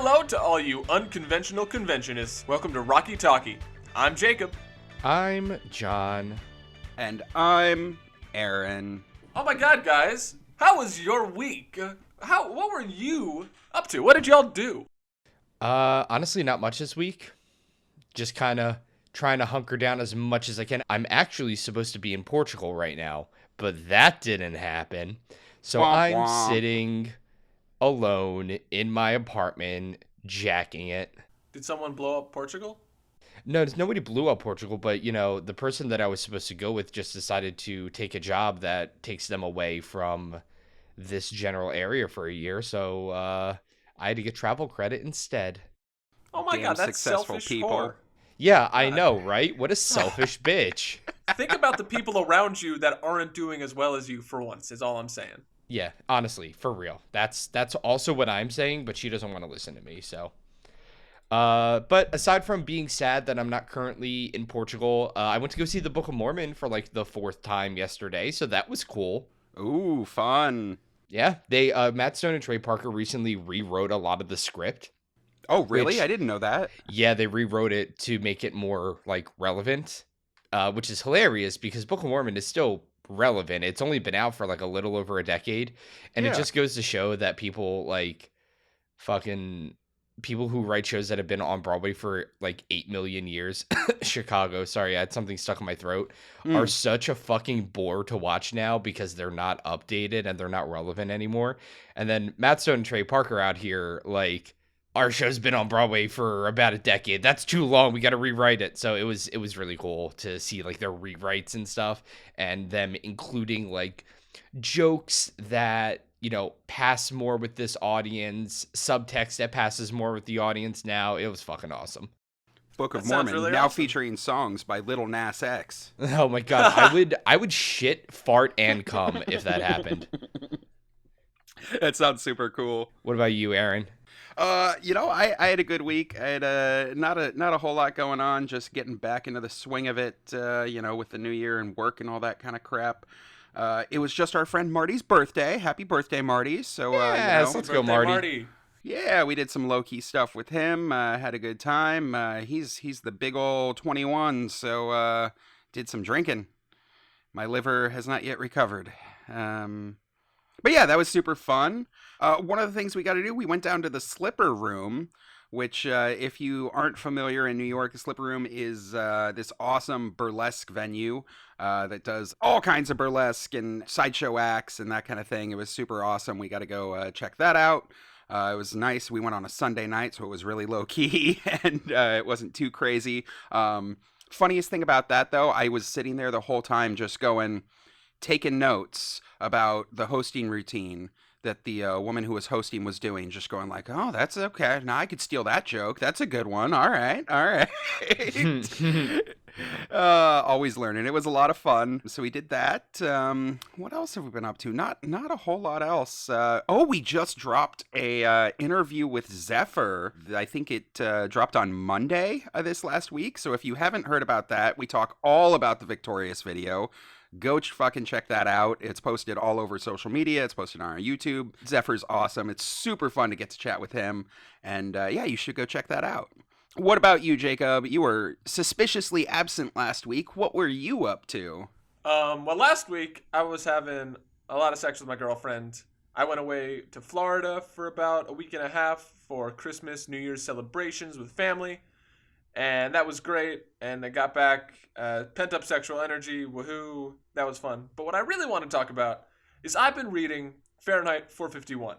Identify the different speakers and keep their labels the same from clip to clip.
Speaker 1: hello to all you unconventional conventionists. Welcome to Rocky Talkie. I'm Jacob.
Speaker 2: I'm John.
Speaker 3: And I'm Aaron.
Speaker 1: Oh my god, guys. How was your week? What were you up to? What did y'all do?
Speaker 2: Honestly, not much this week. Just kind of trying to hunker down as much as I can. I'm actually supposed to be in Portugal right now, but that didn't happen. So I'm sitting alone in my apartment, jacking it.
Speaker 1: Did someone blow up Portugal?
Speaker 2: No, nobody blew up Portugal, but, you know, the person that I was supposed to go with just decided to take a job that takes them away from this general area for a year, so I had to get travel credit instead.
Speaker 1: Oh my god, that's selfish people. Whore.
Speaker 2: Yeah, I know, right? What a selfish bitch.
Speaker 1: Think about the people around you that aren't doing as well as you for once, is all I'm saying.
Speaker 2: Yeah, honestly, for real. That's also what I'm saying, but she doesn't want to listen to me, so. But aside from being sad that I'm not currently in Portugal, I went to go see the Book of Mormon for like the 4th time yesterday, so that was cool.
Speaker 3: Ooh, fun.
Speaker 2: Yeah, they Matt Stone and Trey Parker recently rewrote a lot of the script.
Speaker 3: Oh, really? I didn't know that.
Speaker 2: Yeah, they rewrote it to make it more like relevant, which is hilarious because Book of Mormon is still relevant. It's only been out for like a little over a decade, and it just goes to show that people like people who write shows that have been on Broadway for like 8 million years, Chicago, sorry, I had something stuck in my throat, are such a fucking bore to watch now because they're not updated and they're not relevant anymore. And then Matt Stone and Trey Parker out here, like, our show's been on Broadway for about a decade. That's too long. We got to rewrite it. So it was really cool to see like their rewrites and stuff and them including like jokes that, you know, pass more with this audience, subtext that passes more with the audience now. It was fucking awesome.
Speaker 3: Book of Mormon, really now awesome. Featuring songs by Lil Nas X.
Speaker 2: Oh my god, I would shit, fart, and cum if that happened.
Speaker 3: That sounds super cool.
Speaker 2: What about you, Aaron?
Speaker 3: You know, I had a good week. I had not a whole lot going on, just getting back into the swing of it, you know, with the new year and work and all that kind of crap. It was just our friend Marty's birthday. Happy birthday, Marty. So,
Speaker 2: yes,
Speaker 3: you know,
Speaker 2: let's go, Marty.
Speaker 3: Yeah, we did some low-key stuff with him. Had a good time. He's the big old 21, so did some drinking. My liver has not yet recovered. But yeah, that was super fun. One of the things we got to do, we went down to the Slipper Room, which if you aren't familiar in New York, the Slipper Room is this awesome burlesque venue that does all kinds of burlesque and sideshow acts and that kind of thing. It was super awesome. We got to go check that out. It was nice. We went on a Sunday night, so it was really low-key, and it wasn't too crazy. Funniest thing about that, though, I was sitting there the whole time just taking notes about the hosting routine that the woman who was hosting was doing, just going like, oh, that's okay. Now I could steal that joke. That's a good one. All right. Always learning. It was a lot of fun. So we did that. What else have we been up to? Not a whole lot else. We just dropped a interview with Zephyr. I think it dropped on Monday this last week. So if you haven't heard about that, we talk all about the Victorious video. Go fucking check that out. It's posted all over social media. It's posted on our YouTube. Zephyr's awesome. It's super fun to get to chat with him. And yeah, you should go check that out. What about you, Jacob? You were suspiciously absent last week. What were you up to?
Speaker 1: Well, last week I was having a lot of sex with my girlfriend. I went away to Florida for about a week and a half for Christmas, New Year's celebrations with family. And that was great, and I got back, pent-up sexual energy, woohoo, that was fun. But what I really want to talk about is I've been reading Fahrenheit 451,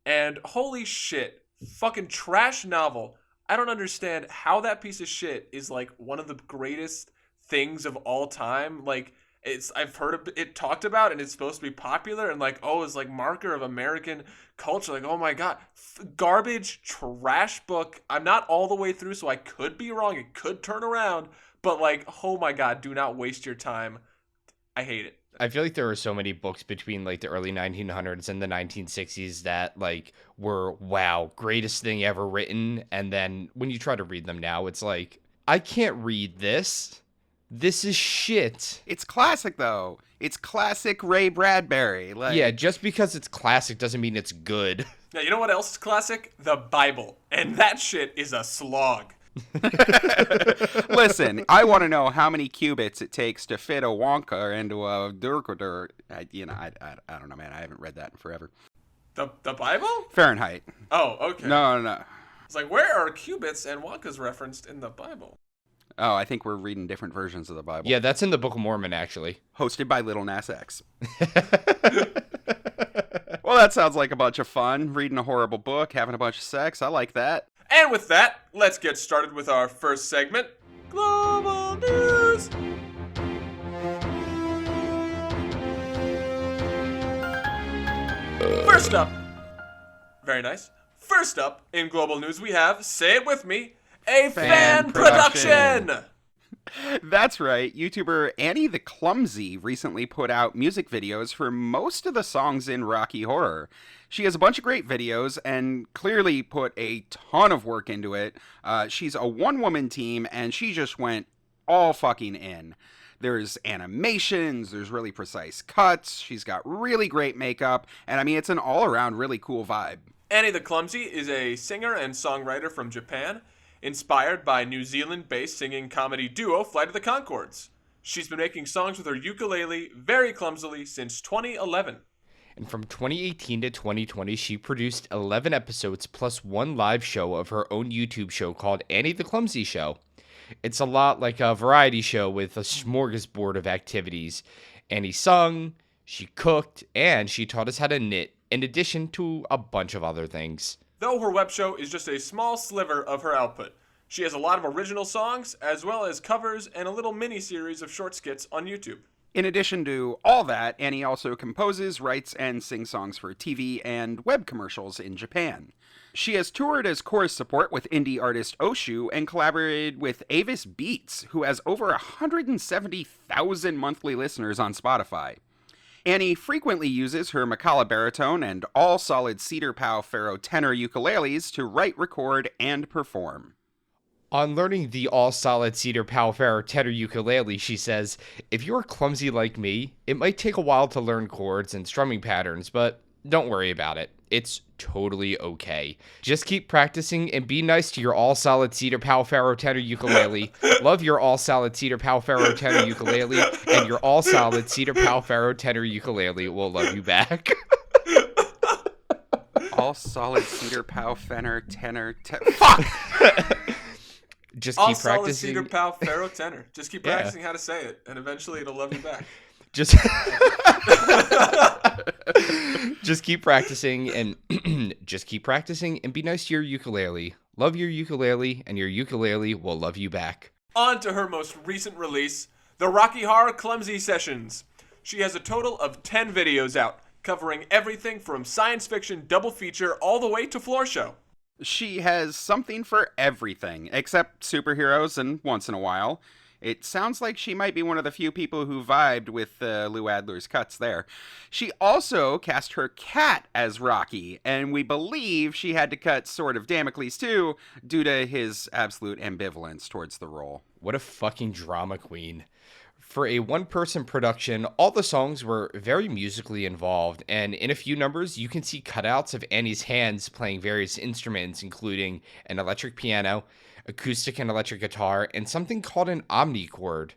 Speaker 1: and holy shit, fucking trash novel. I don't understand how that piece of shit is, like, one of the greatest things of all time. Like, I've heard it talked about, and it's supposed to be popular, and like, oh, it's like marker of American culture. Like, oh my god, garbage, trash book. I'm not all the way through, so I could be wrong. It could turn around, but like, oh my god, do not waste your time. I hate it.
Speaker 2: I feel like there were so many books between like the early 1900s and the 1960s that like were, wow, greatest thing ever written. And then when you try to read them now, it's like, I can't read this. This is shit.
Speaker 3: It's classic, though. It's classic Ray Bradbury.
Speaker 2: Yeah, just because it's classic doesn't mean it's good.
Speaker 1: Yeah, you know what else is classic? The Bible. And that shit is a slog.
Speaker 3: Listen, I want to know how many cubits it takes to fit a Wonka into a Durkodur. I don't know, man. I haven't read that in forever.
Speaker 1: The Bible?
Speaker 3: Fahrenheit.
Speaker 1: Oh, okay.
Speaker 3: No.
Speaker 1: It's like, where are cubits and Wonkas referenced in the Bible?
Speaker 3: Oh, I think we're reading different versions of the Bible.
Speaker 2: Yeah, that's in the Book of Mormon, actually.
Speaker 3: Hosted by Little Nas X. Well, that sounds like a bunch of fun. Reading a horrible book, having a bunch of sex. I like that.
Speaker 1: And with that, let's get started with our first segment, Global News. First up, very nice. First up in Global News, we have, say it with me, a fan production.
Speaker 3: That's right. YouTuber Annie the Clumsy recently put out music videos for most of the songs in Rocky Horror. She has a bunch of great videos and clearly put a ton of work into it. She's a one-woman team, and she just went all fucking in. There's animations, there's really precise cuts, she's got really great makeup, and I mean, it's an all-around really cool vibe.
Speaker 1: Annie the Clumsy is a singer and songwriter from Japan, inspired by New Zealand-based singing comedy duo Flight of the Conchords. She's been making songs with her ukulele very clumsily since 2011.
Speaker 2: And from 2018 to 2020, she produced 11 episodes plus one live show of her own YouTube show called Annie the Clumsy Show. It's a lot like a variety show with a smorgasbord of activities. Annie sung, she cooked, and she taught us how to knit, in addition to a bunch of other things.
Speaker 1: Though her web show is just a small sliver of her output, she has a lot of original songs, as well as covers and a little mini-series of short skits on YouTube.
Speaker 3: In addition to all that, Annie also composes, writes, and sings songs for TV and web commercials in Japan. She has toured as chorus support with indie artist Oshu and collaborated with Avis Beats, who has over 170,000 monthly listeners on Spotify. Annie frequently uses her Macala baritone and all-solid Cedar Pow Fierro tenor ukuleles to write, record, and perform.
Speaker 2: On learning the all-solid Cedar Pow Fierro tenor ukulele, she says, "If you're clumsy like me, it might take a while to learn chords and strumming patterns, but don't worry about it. It's totally okay. Just keep practicing and be nice to your all-solid Cedar Pow Fierro tenor ukulele. Love your all-solid Cedar Pow Fierro tenor ukulele, and your all-solid Cedar Pow Fierro tenor ukulele will love you back."
Speaker 3: All-solid Cedar Pow Fenner tenor fuck!
Speaker 2: Just
Speaker 1: All
Speaker 2: keep
Speaker 1: solid
Speaker 2: practicing.
Speaker 1: Cedar Pow Fierro tenor. Just keep practicing how to say it, and eventually it'll love you back.
Speaker 2: Just keep practicing and just keep practicing and be nice to your ukulele. Love your ukulele, and your ukulele will love you back.
Speaker 1: On to her most recent release, the Rocky Horror Clumsy Sessions. She has a total of 10 videos out, covering everything from science fiction double feature all the way to floor show.
Speaker 3: She has something for everything, except superheroes and once in a while. It sounds like she might be one of the few people who vibed with Lou Adler's cuts there. She also cast her cat as Rocky, and we believe she had to cut Sword of Damocles too, due to his absolute ambivalence towards the role.
Speaker 2: What a fucking drama queen. For a one-person production, all the songs were very musically involved, and in a few numbers, you can see cutouts of Annie's hands playing various instruments, including an electric piano, acoustic and electric guitar, and something called an omnichord,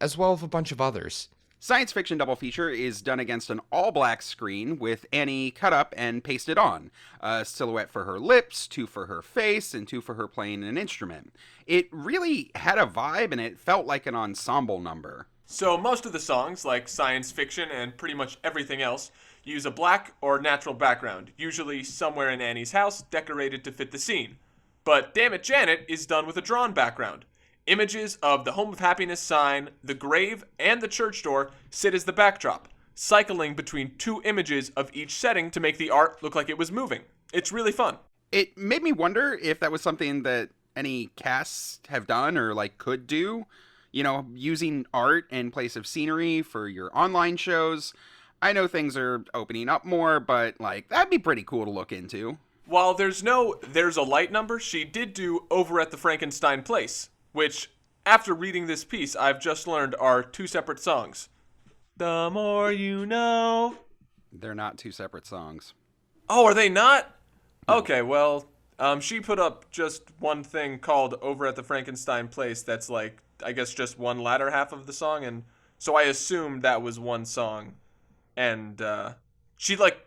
Speaker 2: as well as a bunch of others.
Speaker 3: Science fiction double feature is done against an all-black screen with Annie cut up and pasted on. A silhouette for her lips, 2 for her face, and 2 for her playing an instrument. It really had a vibe, and it felt like an ensemble number.
Speaker 1: So most of the songs, like science fiction and pretty much everything else, use a black or natural background, usually somewhere in Annie's house, decorated to fit the scene. But Damn It Janet is done with a drawn background. Images of the Home of Happiness sign, the grave, and the church door sit as the backdrop, cycling between 2 images of each setting to make the art look like it was moving. It's really fun.
Speaker 3: It made me wonder if that was something that any casts have done or could do. You know, using art in place of scenery for your online shows. I know things are opening up more, but that'd be pretty cool to look into.
Speaker 1: While there's a light number, she did do Over at the Frankenstein Place, which, after reading this piece, I've just learned are 2 separate songs. The more you know.
Speaker 3: They're not 2 separate songs.
Speaker 1: Oh, are they not? Okay, well, she put up just one thing called Over at the Frankenstein Place that's like, I guess just one latter half of the song, and so I assumed that was one song. And she doesn't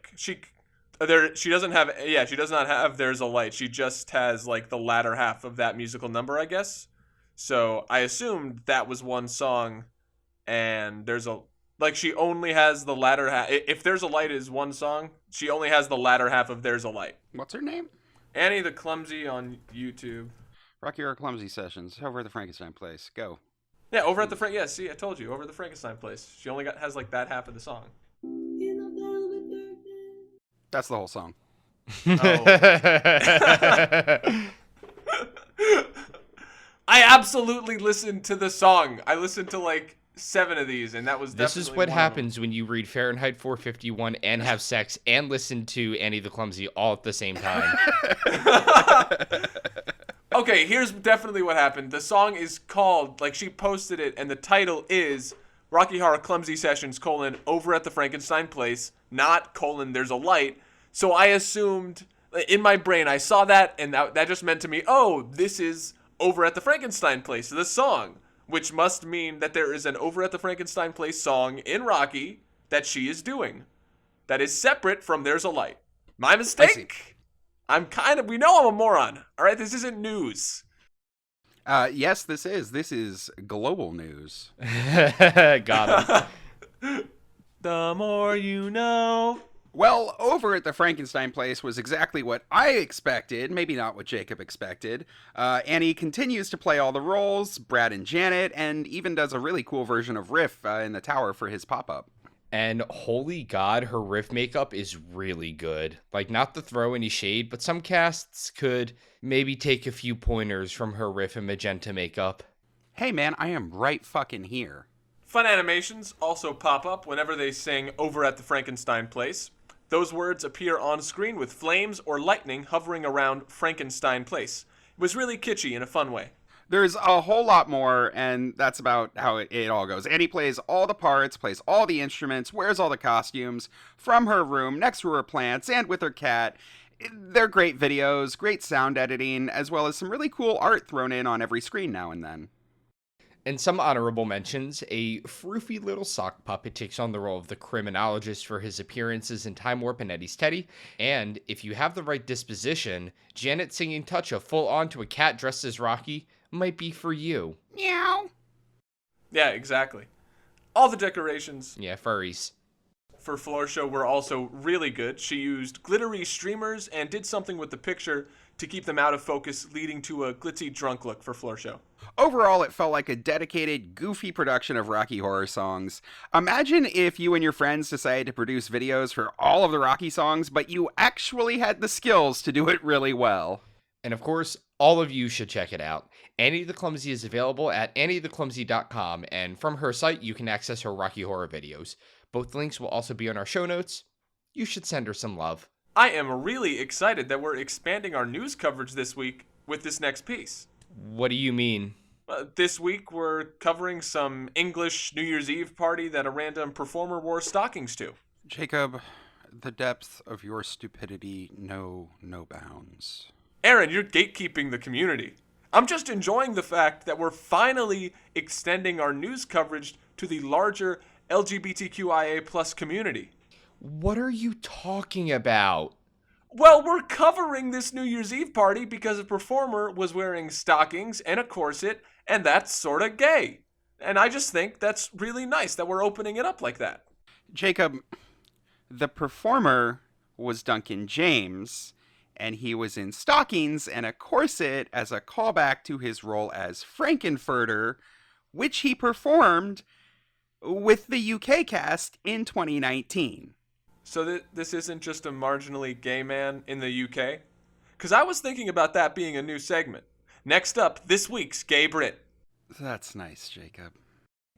Speaker 1: have, she does not have There's a Light. She just has like the latter half of that musical number, I guess. So I assumed that was one song, and she only has the latter half. If There's a Light is one song, she only has the latter half of There's a Light.
Speaker 3: What's her name?
Speaker 1: Annie the Clumsy on YouTube.
Speaker 3: Rocky Horror Clumsy Sessions, Over at the Frankenstein Place. Go.
Speaker 1: Yeah, Over at the see, I told you, Over at the Frankenstein Place. She only has like that half of the song.
Speaker 3: That's the whole song.
Speaker 1: Oh. I absolutely listened to the song. I listened to like 7 of these, and that was
Speaker 2: This
Speaker 1: definitely
Speaker 2: is what
Speaker 1: one
Speaker 2: happens when you read Fahrenheit 451 and have sex and listen to Annie the Clumsy all at the same time.
Speaker 1: Okay, here's definitely what happened. The song is called, like, she posted it, and the title is Rocky Horror Clumsy Sessions, Over at the Frankenstein Place, not, There's a Light. So I assumed, in my brain, I saw that, and that just meant to me, oh, this is Over at the Frankenstein Place, the song, which must mean that there is an Over at the Frankenstein Place song in Rocky that she is doing that is separate from There's a Light. My mistake. We know I'm a moron. All right, this isn't news.
Speaker 3: Yes, this is. This is global news.
Speaker 2: Got him.
Speaker 1: The more you know.
Speaker 3: Well, Over at the Frankenstein Place was exactly what I expected, maybe not what Jacob expected. Annie continues to play all the roles, Brad and Janet, and even does a really cool version of Riff in the tower for his pop-up.
Speaker 2: And holy God, her Riff makeup is really good. Like, not to throw any shade, but some casts could maybe take a few pointers from her Riff and magenta makeup.
Speaker 3: Hey man, I am right fucking here.
Speaker 1: Fun animations also pop up whenever they sing Over at the Frankenstein Place. Those words appear on screen with flames or lightning hovering around Frankenstein Place. It was really kitschy in a fun way.
Speaker 3: There's a whole lot more, and that's about how it all goes. Annie plays all the parts, plays all the instruments, wears all the costumes from her room next to her plants and with her cat. They're great videos, great sound editing, as well as some really cool art thrown in on every screen now and then.
Speaker 2: And some honorable mentions, a froofy little sock puppet takes on the role of the criminologist for his appearances in Time Warp and Eddie's Teddy. And if you have the right disposition, Janet singing Touch a full on to a cat dressed as Rocky might be for you.
Speaker 3: Meow.
Speaker 1: Yeah, exactly. All the decorations.
Speaker 2: Yeah, furries.
Speaker 1: For Floor Show were also really good. She used glittery streamers and did something with the picture to keep them out of focus, leading to a glitzy drunk look for Floor Show.
Speaker 3: Overall, it felt like a dedicated, goofy production of Rocky Horror songs. Imagine if you and your friends decided to produce videos for all of the Rocky songs, but you actually had the skills to do it really well.
Speaker 2: And of course, all of you should check it out. Annie the Clumsy is available at annietheclumsy.com, and from her site, you can access her Rocky Horror videos. Both links will also be on our show notes. You should send her some love.
Speaker 1: I am really excited that we're expanding our news coverage this week with this next piece.
Speaker 2: What do you mean?
Speaker 1: This week, we're covering some English New Year's Eve party that a random performer wore stockings to.
Speaker 3: Jacob, the depth of your stupidity know no bounds.
Speaker 1: Aaron, you're gatekeeping the community. I'm just enjoying the fact that we're finally extending our news coverage to the larger LGBTQIA plus community.
Speaker 2: What are you talking about?
Speaker 1: Well, we're covering this New Year's Eve party because a performer was wearing stockings and a corset, and that's sort of gay. And I just think that's really nice that we're opening it up like that.
Speaker 3: Jacob, the performer was Duncan James, and he was in stockings and a corset as a callback to his role as Frankenfurter, which he performed with the UK cast in 2019.
Speaker 1: So this isn't just a marginally gay man in the UK? Because I was thinking about that being a new segment. Next up, this week's Gay Brit.
Speaker 3: That's nice, Jacob.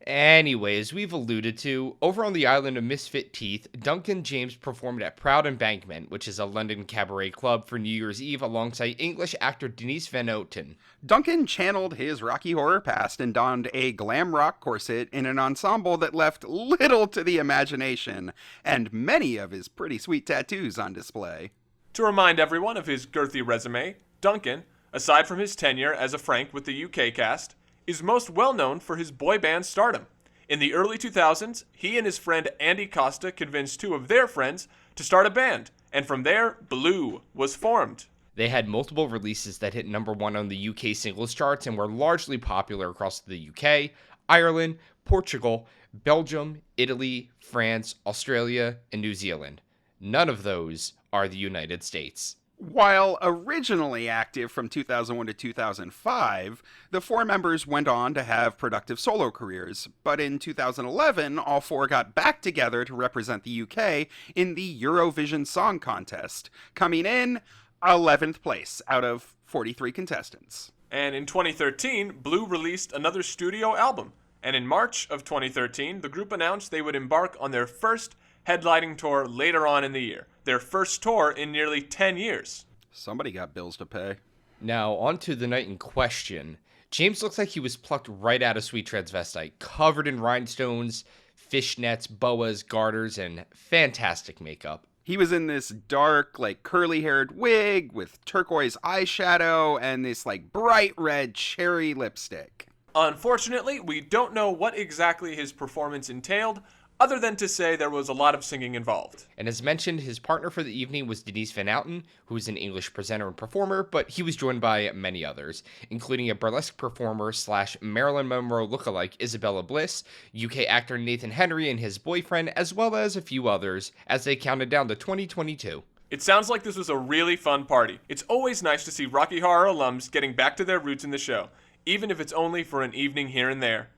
Speaker 2: Anyway, as we've alluded to, over on the island of Misfit Teeth, Duncan James performed at Proud Embankment, which is a London cabaret club, for New Year's Eve alongside English actor Denise Van Outen. Duncan
Speaker 3: channeled his Rocky Horror past and donned a glam rock corset in an ensemble that left little to the imagination, and many of his pretty sweet tattoos on display.
Speaker 1: To remind everyone of his girthy resume, Duncan, aside from his tenure as a Frank with the UK cast, is most well known for his boy band stardom. In the early 2000s, he and his friend Andy Costa convinced two of their friends to start a band, and from there, Blue was formed.
Speaker 2: They had multiple releases that hit number 1 on the UK singles charts and were largely popular across the UK, Ireland, Portugal, Belgium, Italy, France, Australia, and New Zealand. None of those are the United States.
Speaker 3: While originally active from 2001 to 2005, the four members went on to have productive solo careers, but in 2011, all four got back together to represent the UK in the Eurovision Song Contest, coming in 11th place out of 43 contestants.
Speaker 1: And in 2013, Blue released another studio album, and in March of 2013, the group announced they would embark on their first headlining tour later on in the year. Their first tour in nearly 10 years.
Speaker 3: Somebody got bills to pay.
Speaker 2: Now, on to the night in question. James looks like he was plucked right out of Sweet Transvestite, covered in rhinestones, fishnets, boas, garters, and fantastic makeup.
Speaker 3: He was in this dark, curly-haired wig with turquoise eyeshadow and this, bright red cherry lipstick.
Speaker 1: Unfortunately, we don't know what exactly his performance entailed, other than to say there was a lot of singing involved.
Speaker 2: And as mentioned, his partner for the evening was Denise Van Outen, who is an English presenter and performer, but he was joined by many others, including a burlesque performer / Marilyn Monroe lookalike Isabella Bliss, UK actor Nathan Henry and his boyfriend, as well as a few others, as they counted down to 2022.
Speaker 1: It sounds like this was a really fun party. It's always nice to see Rocky Horror alums getting back to their roots in the show, even if it's only for an evening here and there.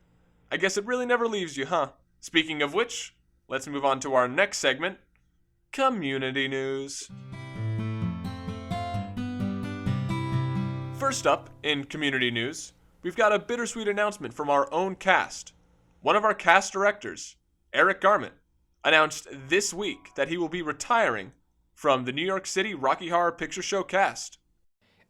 Speaker 1: I guess it really never leaves you, huh? Speaking of which, let's move on to our next segment, Community News. First up, in Community News, we've got a bittersweet announcement from our own cast. One of our cast directors, Eric Garment, announced this week that he will be retiring from the New York City Rocky Horror Picture Show cast.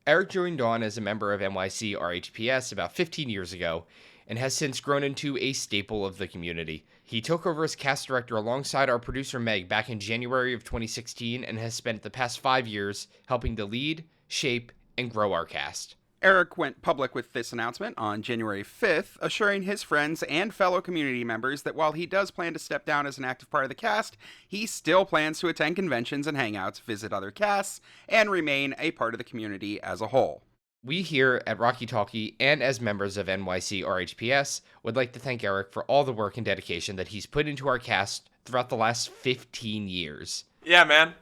Speaker 2: Eric joined on as a member of NYC RHPS about 15 years ago, and has since grown into a staple of the community. He took over as cast director alongside our producer Meg back in January of 2016 and has spent the past 5 years helping to lead, shape, and grow our cast.
Speaker 3: Eric went public with this announcement on January 5th, assuring his friends and fellow community members that while he does plan to step down as an active part of the cast, he still plans to attend conventions and hangouts, visit other casts, and remain a part of the community as a whole.
Speaker 2: We here at Rocky Talkie and as members of NYC RHPS would like to thank Eric for all the work and dedication that he's put into our cast throughout the last 15 years.
Speaker 1: Yeah, man.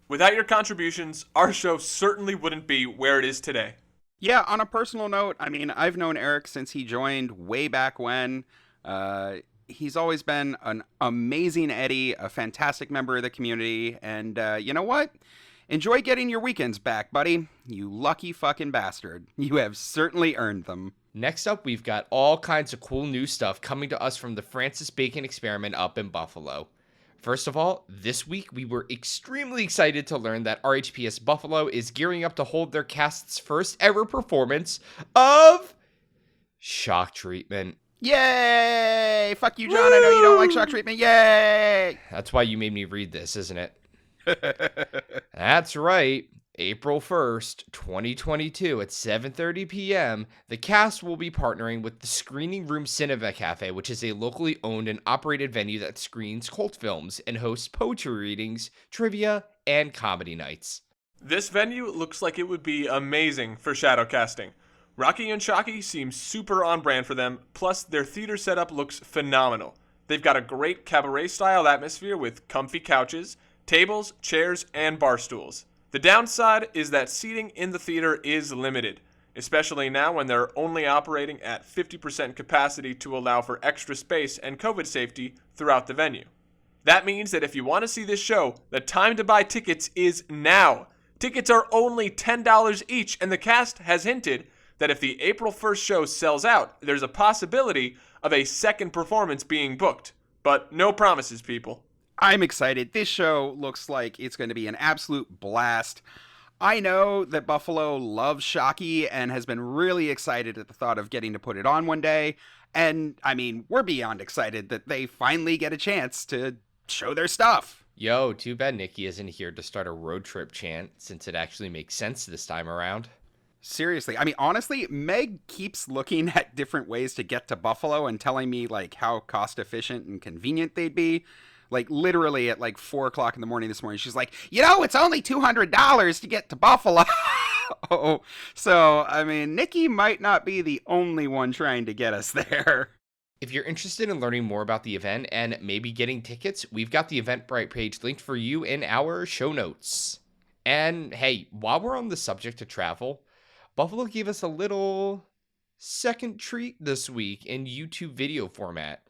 Speaker 1: Without your contributions, our show certainly wouldn't be where it is today.
Speaker 3: Yeah, on a personal note, I've known Eric since he joined way back when. He's always been an amazing Eddie, a fantastic member of the community, and you know what? Enjoy getting your weekends back, buddy. You lucky fucking bastard. You have certainly earned them.
Speaker 2: Next up, we've got all kinds of cool new stuff coming to us from the Francis Bacon experiment up in Buffalo. First of all, this week we were extremely excited to learn that RHPS Buffalo is gearing up to hold their cast's first ever performance of Shock Treatment.
Speaker 3: Yay! Fuck you, John. I know you don't like Shock Treatment. Yay!
Speaker 2: That's why you made me read this, isn't it? That's right. April 1st, 2022 at 7:30 p.m., the cast will be partnering with the Screening Room Cinema Cafe, which is a locally owned and operated venue that screens cult films and hosts poetry readings, trivia, and comedy nights.
Speaker 1: This venue looks like it would be amazing for shadowcasting. Rocky and Shocky seems super on brand for them, plus their theater setup looks phenomenal. They've got a great cabaret-style atmosphere with comfy couches, tables, chairs, and bar stools. The downside is that seating in the theater is limited, especially now when they're only operating at 50% capacity to allow for extra space and COVID safety throughout the venue. That means that if you want to see this show, the time to buy tickets is now. Tickets are only $10 each, and the cast has hinted that if the April 1st show sells out, there's a possibility of a second performance being booked. But no promises, people.
Speaker 3: I'm excited. This show looks like it's going to be an absolute blast. I know that Buffalo loves Shocky and has been really excited at the thought of getting to put it on one day. And, we're beyond excited that they finally get a chance to show their stuff.
Speaker 2: Yo, too bad Nikki isn't here to start a road trip chant, since it actually makes sense this time around.
Speaker 3: Seriously, I mean, honestly, Meg keeps looking at different ways to get to Buffalo and telling me, like, how cost efficient and convenient they'd be. Like, literally at, like, 4 o'clock in the morning this morning, she's like, it's only $200 to get to Buffalo. So, I mean, Nikki might not be the only one trying to get us there.
Speaker 2: If you're interested in learning more about the event and maybe getting tickets, we've got the Eventbrite page linked for you in our show notes. And hey, while we're on the subject of travel, Buffalo gave us a little second treat this week in YouTube video format.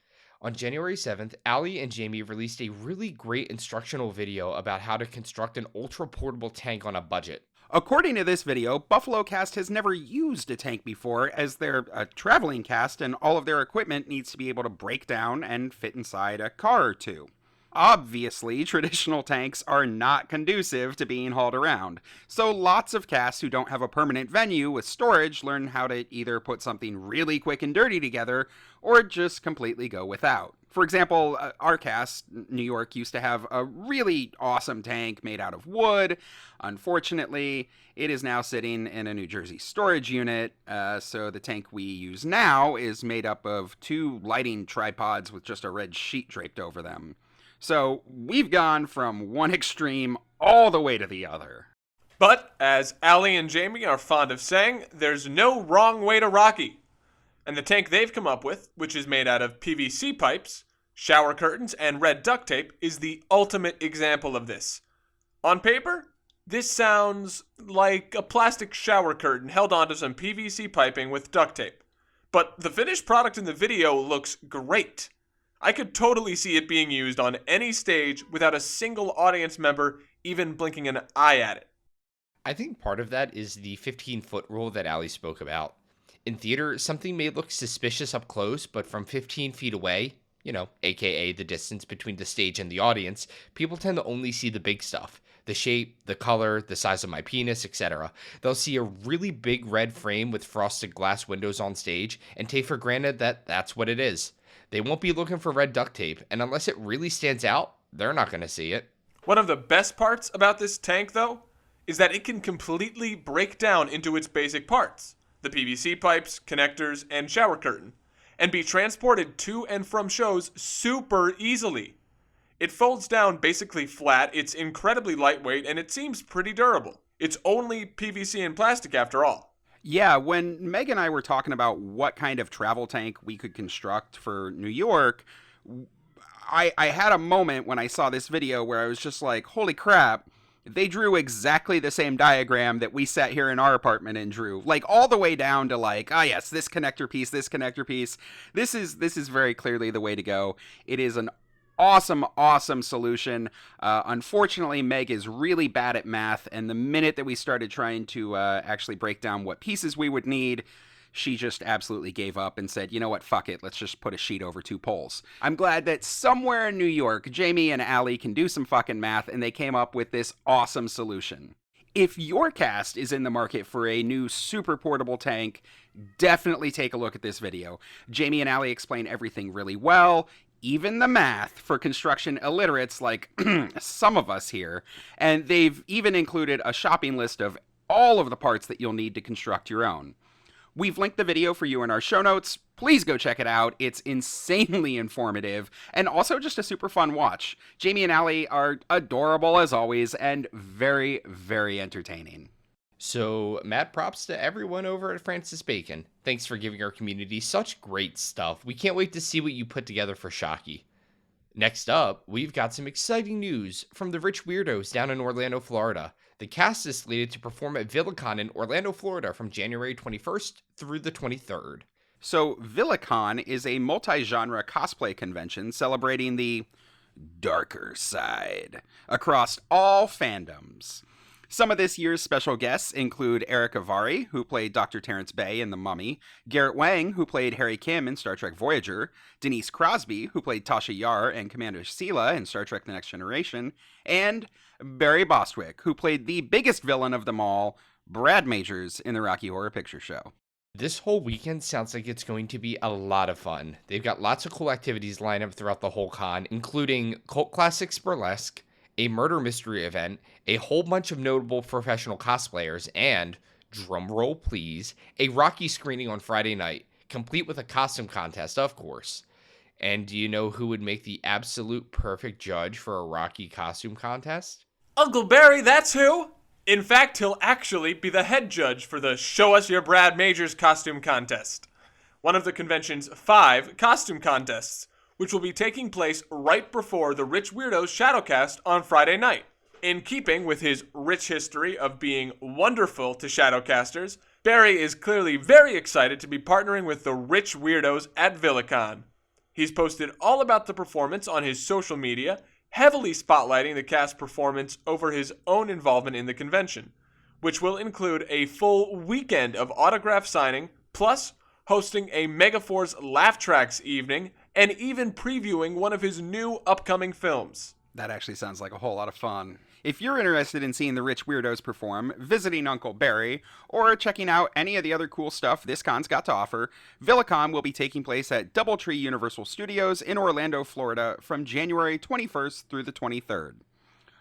Speaker 2: On January 7th, Allie and Jamie released a really great instructional video about how to construct an ultra-portable tank on a budget.
Speaker 3: According to this video, Buffalo Cast has never used a tank before, as they're a traveling cast and all of their equipment needs to be able to break down and fit inside a car or two. Obviously, traditional tanks are not conducive to being hauled around, so lots of casts who don't have a permanent venue with storage learn how to either put something really quick and dirty together, or just completely go without. For example, our cast, New York, used to have a really awesome tank made out of wood. Unfortunately, it is now sitting in a New Jersey storage unit, so the tank we use now is made up of 2 lighting tripods with just a red sheet draped over them. So we've gone from one extreme all the way to the other.
Speaker 1: But, as Allie and Jamie are fond of saying, there's no wrong way to Rocky. And the tank they've come up with, which is made out of PVC pipes, shower curtains, and red duct tape, is the ultimate example of this. On paper, this sounds like a plastic shower curtain held onto some PVC piping with duct tape. But the finished product in the video looks great. I could totally see it being used on any stage without a single audience member even blinking an eye at it.
Speaker 2: I think part of that is the 15-foot rule that Allie spoke about. In theater, something may look suspicious up close, but from 15 feet away, aka the distance between the stage and the audience, people tend to only see the big stuff. The shape, the color, the size of my penis, etc. They'll see a really big red frame with frosted glass windows on stage and take for granted that that's what it is. They won't be looking for red duct tape, and unless it really stands out, they're not going to see it.
Speaker 1: One of the best parts about this tank, though, is that it can completely break down into its basic parts, the PVC pipes, connectors, and shower curtain, and be transported to and from shows super easily. It folds down basically flat, it's incredibly lightweight, and it seems pretty durable. It's only PVC and plastic after all.
Speaker 3: Yeah, when Meg and I were talking about what kind of travel tank we could construct for New York, I had a moment when I saw this video where I was just like, holy crap, they drew exactly the same diagram that we sat here in our apartment and drew. Like, all the way down to like, yes, this connector piece, this connector piece. This is very clearly the way to go. It is an awesome solution. Unfortunately, Meg is really bad at math, and the minute that we started trying to actually break down what pieces we would need, she just absolutely gave up and said, you know what, fuck it, let's just put a sheet over 2 poles. I'm glad that somewhere in New York, Jamie and Allie can do some fucking math, and they came up with this awesome solution. If your cast is in the market for a new super portable tank, definitely take a look at this video. Jamie and Allie explain everything really well, even the math for construction illiterates like some of us here, and they've even included a shopping list of all of the parts that you'll need to construct your own. We've linked the video for you in our show notes. Please go check it out. It's insanely informative and also just a super fun watch. Jamie and Allie are adorable as always and very, very entertaining.
Speaker 2: So, mad props to everyone over at Francis Bacon. Thanks for giving our community such great stuff. We can't wait to see what you put together for Shocky. Next up, we've got some exciting news from the Rich Weirdos down in Orlando, Florida. The cast is slated to perform at Villicon in Orlando, Florida from January 21st through the 23rd.
Speaker 3: So, Villicon is a multi-genre cosplay convention celebrating the darker side across all fandoms. Some of this year's special guests include Eric Avari, who played Dr. Terrence Bay in The Mummy, Garrett Wang, who played Harry Kim in Star Trek Voyager, Denise Crosby, who played Tasha Yar and Commander Sela in Star Trek The Next Generation, and Barry Bostwick, who played the biggest villain of them all, Brad Majors, in the Rocky Horror Picture Show.
Speaker 2: This whole weekend sounds like it's going to be a lot of fun. They've got lots of cool activities lined up throughout the whole con, including Cult Classics Burlesque, a murder mystery event, a whole bunch of notable professional cosplayers, and, drumroll please, a Rocky screening on Friday night, complete with a costume contest, of course. And do you know who would make the absolute perfect judge for a Rocky costume contest?
Speaker 1: Uncle Barry, that's who! In fact, he'll actually be the head judge for the Show Us Your Brad Majors costume contest, one of the convention's 5 costume contests, which will be taking place right before the Rich Weirdos Shadowcast on Friday night. In keeping with his rich history of being wonderful to Shadowcasters, Barry is clearly very excited to be partnering with the Rich Weirdos at Villicon. He's posted all about the performance on his social media, heavily spotlighting the cast performance over his own involvement in the convention, which will include a full weekend of autograph signing, plus hosting a Megaforce Laugh Tracks evening, and even previewing one of his new upcoming films.
Speaker 3: That actually sounds like a whole lot of fun. If you're interested in seeing the Rich Weirdos perform, visiting Uncle Barry, or checking out any of the other cool stuff this con's got to offer, Villicon will be taking place at Doubletree Universal Studios in Orlando, Florida from January 21st through the 23rd.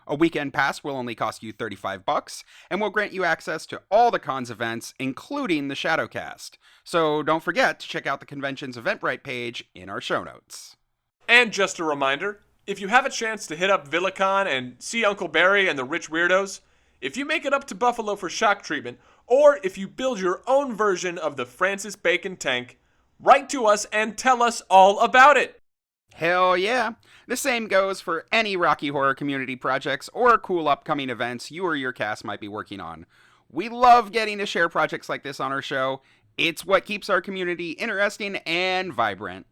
Speaker 3: A weekend pass will only cost you $35 and will grant you access to all the con's events, including the Shadowcast. So don't forget to check out the convention's Eventbrite page in our show notes.
Speaker 1: And just a reminder, if you have a chance to hit up Villicon and see Uncle Barry and the Rich Weirdos, if you make it up to Buffalo for shock treatment, or if you build your own version of the Francis Bacon tank, write to us and tell us all about it.
Speaker 3: Hell yeah! The same goes for any Rocky Horror community projects or cool upcoming events you or your cast might be working on. We love getting to share projects like this on our show. It's what keeps our community interesting and vibrant.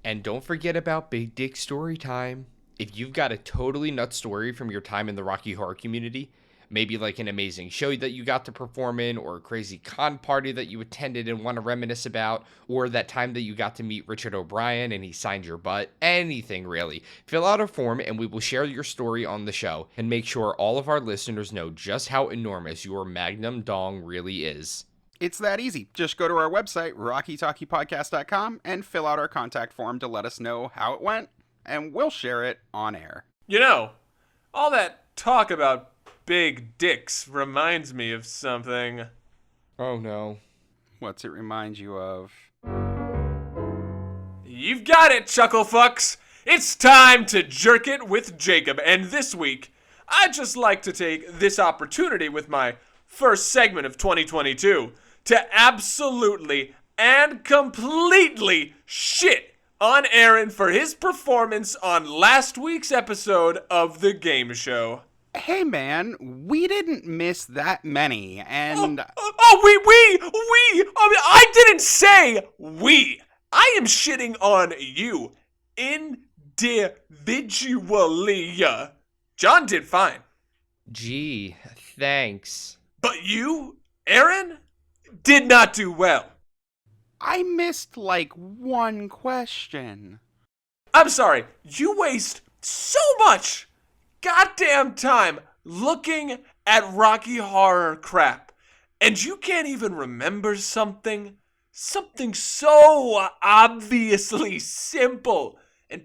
Speaker 2: And don't forget about Big Dick Story Time. If you've got a totally nuts story from your time in the Rocky Horror community, maybe like an amazing show that you got to perform in, or a crazy con party that you attended and want to reminisce about, or that time that you got to meet Richard O'Brien and he signed your butt, anything really, fill out a form and we will share your story on the show and make sure all of our listeners know just how enormous your magnum dong really is.
Speaker 3: It's that easy. Just go to our website, rockytalkiepodcast.com, and fill out our contact form to let us know how it went, and we'll share it on air.
Speaker 1: You know, all that talk about big dicks reminds me of something.
Speaker 2: Oh no.
Speaker 3: What's it remind you of?
Speaker 1: You've got it, chucklefucks! It's time to jerk it with Jacob, and this week, I'd just like to take this opportunity with my first segment of 2022 to absolutely and completely shit on Aaron for his performance on last week's episode of The Game Show.
Speaker 3: Hey man, we didn't miss that many, and...
Speaker 1: I didn't say we. I am shitting on you individually. John did fine.
Speaker 2: Gee, thanks.
Speaker 1: But you, Aaron, did not do well.
Speaker 3: I missed like one question.
Speaker 1: I'm sorry, you waste so much goddamn time looking at Rocky Horror crap, and you can't even remember something so obviously simple and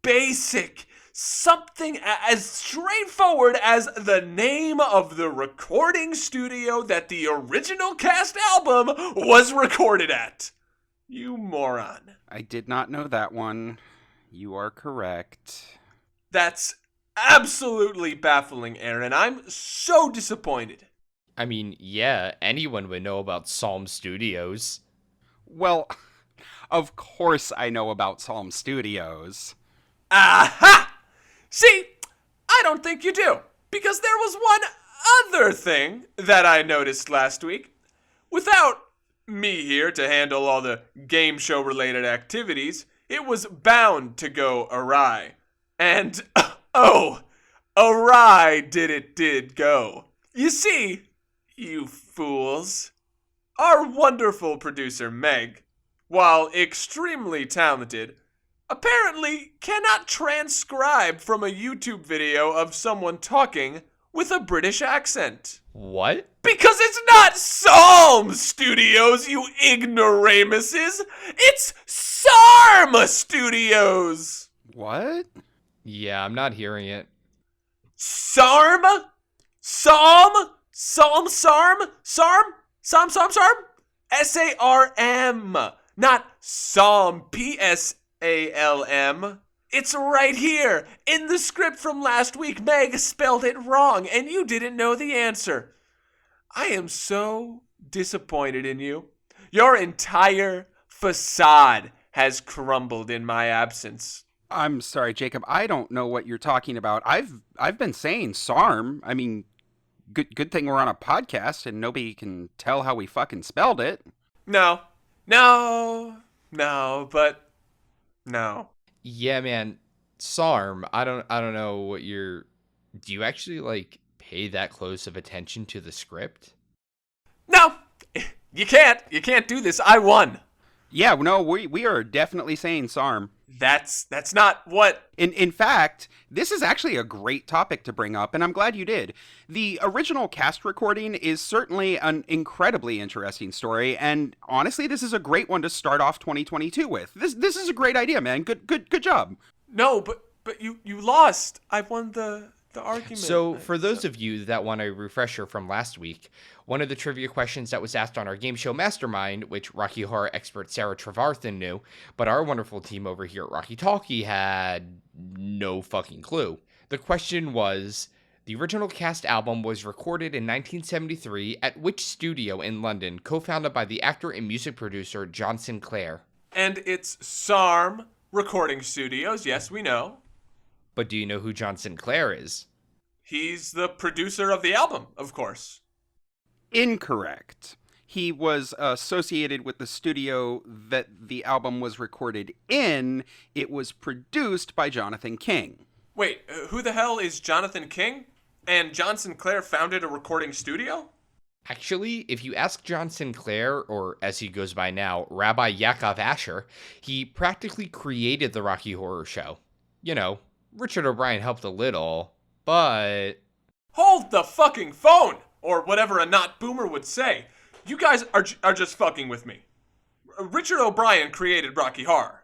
Speaker 1: basic, something as straightforward as the name of the recording studio that the original cast album was recorded at. You moron.
Speaker 3: I did not know that one. You are correct.
Speaker 1: That's absolutely baffling, Aaron. I'm so disappointed.
Speaker 2: I mean, yeah, anyone would know about SARM Studios.
Speaker 3: Well, of course I know about SARM Studios.
Speaker 1: Aha! See, I don't think you do, because there was one other thing that I noticed last week. Without me here to handle all the game show related activities, it was bound to go awry. And, awry did go. You see, you fools, our wonderful producer Meg, while extremely talented, apparently cannot transcribe from a YouTube video of someone talking with a British accent.
Speaker 2: What?
Speaker 1: Because it's not SARM Studios, you ignoramuses! It's SARM Studios!
Speaker 3: What?
Speaker 2: Yeah, I'm not hearing it.
Speaker 1: SARM? SARM? SARM? Not SALM, PSALM. It's right here, in the script from last week. Meg spelled it wrong, and you didn't know the answer. I am so disappointed in you. Your entire facade has crumbled in my absence.
Speaker 3: I'm sorry, Jacob. I don't know what you're talking about. I've been saying SARM. I mean, good thing we're on a podcast and nobody can tell how we fucking spelled it.
Speaker 1: No.
Speaker 2: Yeah, man. SARM, I don't know what you're... Do you actually, like, pay that close of attention to the script?
Speaker 1: No! You can't do this. I won.
Speaker 3: Yeah, no, we are definitely saying SARM.
Speaker 1: That's not what...
Speaker 3: In fact, this is actually a great topic to bring up, and I'm glad you did. The original cast recording is certainly an incredibly interesting story, and honestly, this is a great one to start off 2022 with. This is a great idea, man. Good job.
Speaker 1: No, but you lost. I won the argument.
Speaker 2: So, for those of you that want a refresher from last week, one of the trivia questions that was asked on our game show Mastermind, which Rocky Horror expert Sarah Trevarthen knew, but our wonderful team over here at Rocky Talkie had no fucking clue. The question was, the original cast album was recorded in 1973 at which studio in London, co-founded by the actor and music producer John Sinclair?
Speaker 1: And it's SARM Recording Studios, yes, we know.
Speaker 2: But do you know who John Sinclair is?
Speaker 1: He's the producer of the album, of course.
Speaker 3: Incorrect. He was associated with the studio that the album was recorded in. It was produced by Jonathan King.
Speaker 1: Wait, who the hell is Jonathan King? And John Sinclair founded a recording studio?
Speaker 2: Actually, if you ask John Sinclair, or as he goes by now, Rabbi Yaakov Asher, he practically created the Rocky Horror Show. You know, Richard O'Brien helped a little, but...
Speaker 1: Hold the fucking phone! Or whatever a not boomer would say. You guys are just fucking with me. Richard O'Brien created Rocky Horror.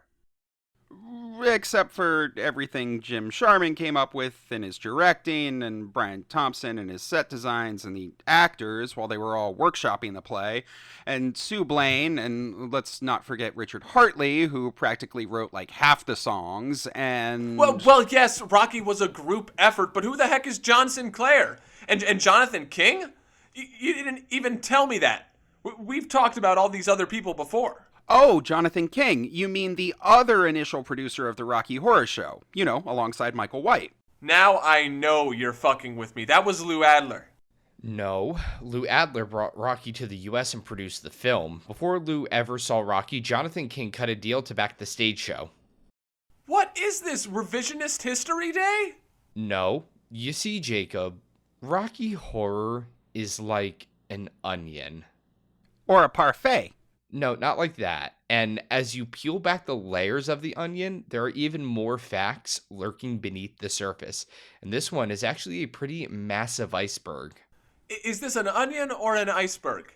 Speaker 3: Except for everything Jim Sharman came up with in his directing, and Brian Thompson and his set designs, and the actors while they were all workshopping the play, and Sue Blaine, and let's not forget Richard Hartley, who practically wrote like half the songs, and...
Speaker 1: Well, yes, Rocky was a group effort, but who the heck is John Sinclair? And Jonathan King? You didn't even tell me that. We've talked about all these other people before.
Speaker 3: Oh, Jonathan King. You mean the other initial producer of the Rocky Horror Show. You know, alongside Michael White.
Speaker 1: Now I know you're fucking with me. That was Lou Adler.
Speaker 2: No, Lou Adler brought Rocky to the US and produced the film. Before Lou ever saw Rocky, Jonathan King cut a deal to back the stage show.
Speaker 1: What is this, revisionist history day?
Speaker 2: No, you see, Jacob, Rocky Horror is like an onion.
Speaker 3: Or a parfait.
Speaker 2: No, not like that. And as you peel back the layers of the onion, there are even more facts lurking beneath the surface. And this one is actually a pretty massive iceberg.
Speaker 1: Is this an onion or an iceberg?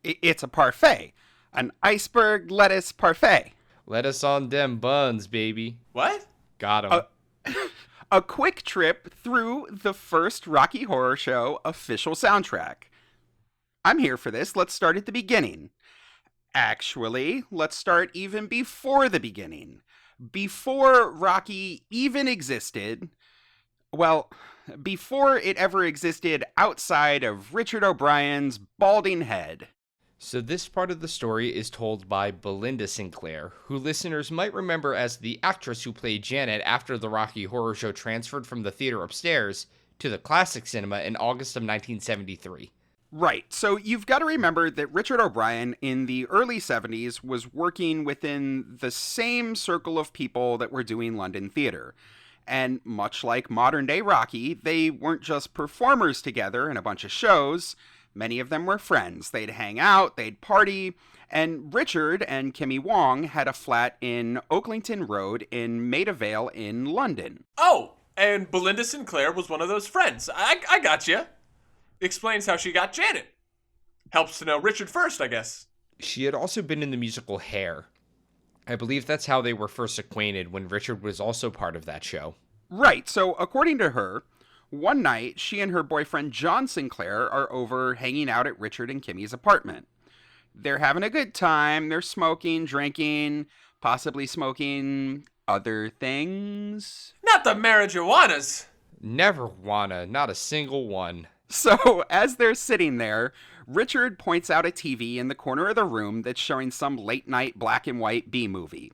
Speaker 3: It's a parfait. An iceberg lettuce parfait.
Speaker 2: Lettuce on them buns, baby.
Speaker 1: What?
Speaker 2: Got him.
Speaker 3: A quick trip through the first Rocky Horror Show official soundtrack. I'm here for this. Let's start at the beginning. Actually, let's start even before the beginning. Before Rocky even existed, well, before it ever existed outside of Richard O'Brien's balding head.
Speaker 2: So this part of the story is told by Belinda Sinclair, who listeners might remember as the actress who played Janet after the Rocky Horror Show transferred from the theater upstairs to the classic cinema in August of 1973.
Speaker 3: Right, so you've got to remember that Richard O'Brien in the early 70s was working within the same circle of people that were doing London theater. And much like modern-day Rocky, they weren't just performers together in a bunch of shows. Many of them were friends. They'd hang out, they'd party, and Richard and Kimmy Wong had a flat in Oaklington Road in Maida Vale in London.
Speaker 1: Oh, and Belinda Sinclair was one of those friends. I got you. Explains how she got Janet. Helps to know Richard first, I guess.
Speaker 2: She had also been in the musical Hair. I believe that's how they were first acquainted when Richard was also part of that show.
Speaker 3: Right, so according to her, One night, she and her boyfriend John Sinclair are over hanging out at Richard and Kimmy's apartment. They're having a good time. They're smoking, drinking, possibly smoking other things.
Speaker 1: Not the marijuanas.
Speaker 2: Never wanna, not a single one.
Speaker 3: So, as they're sitting there, Richard points out a TV in the corner of the room that's showing some late-night black and white B-movie.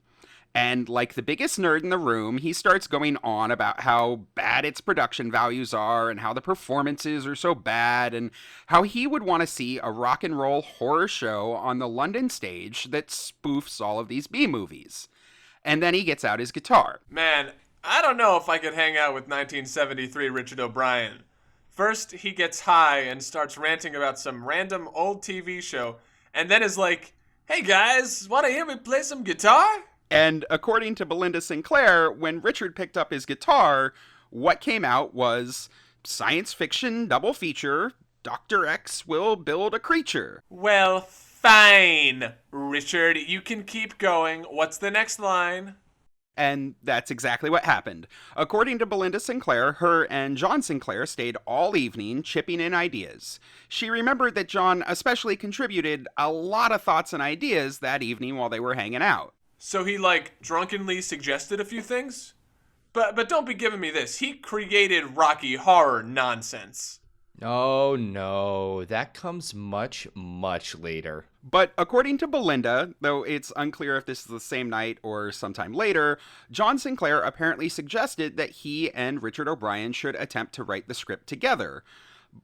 Speaker 3: And like the biggest nerd in the room, he starts going on about how bad its production values are and how the performances are so bad and how he would want to see a rock and roll horror show on the London stage that spoofs all of these B-movies. And then he gets out his guitar.
Speaker 1: Man, I don't know if I could hang out with 1973 Richard O'Brien. First, he gets high and starts ranting about some random old TV show, and then is like, "Hey guys, want to hear me play some guitar?"
Speaker 3: And according to Belinda Sinclair, when Richard picked up his guitar, what came out was science fiction double feature, Dr. X will build a creature.
Speaker 1: Well, fine, Richard, you can keep going. What's the next line?
Speaker 3: And that's exactly what happened. According to Belinda Sinclair, her and John Sinclair stayed all evening chipping in ideas. She remembered that John especially contributed a lot of thoughts and ideas that evening while they were hanging out.
Speaker 1: So he, drunkenly suggested a few things? But don't be giving me this. He created Rocky Horror nonsense.
Speaker 2: Oh no, that comes much, much later.
Speaker 3: But according to Belinda, though it's unclear if this is the same night or sometime later, John Sinclair apparently suggested that he and Richard O'Brien should attempt to write the script together.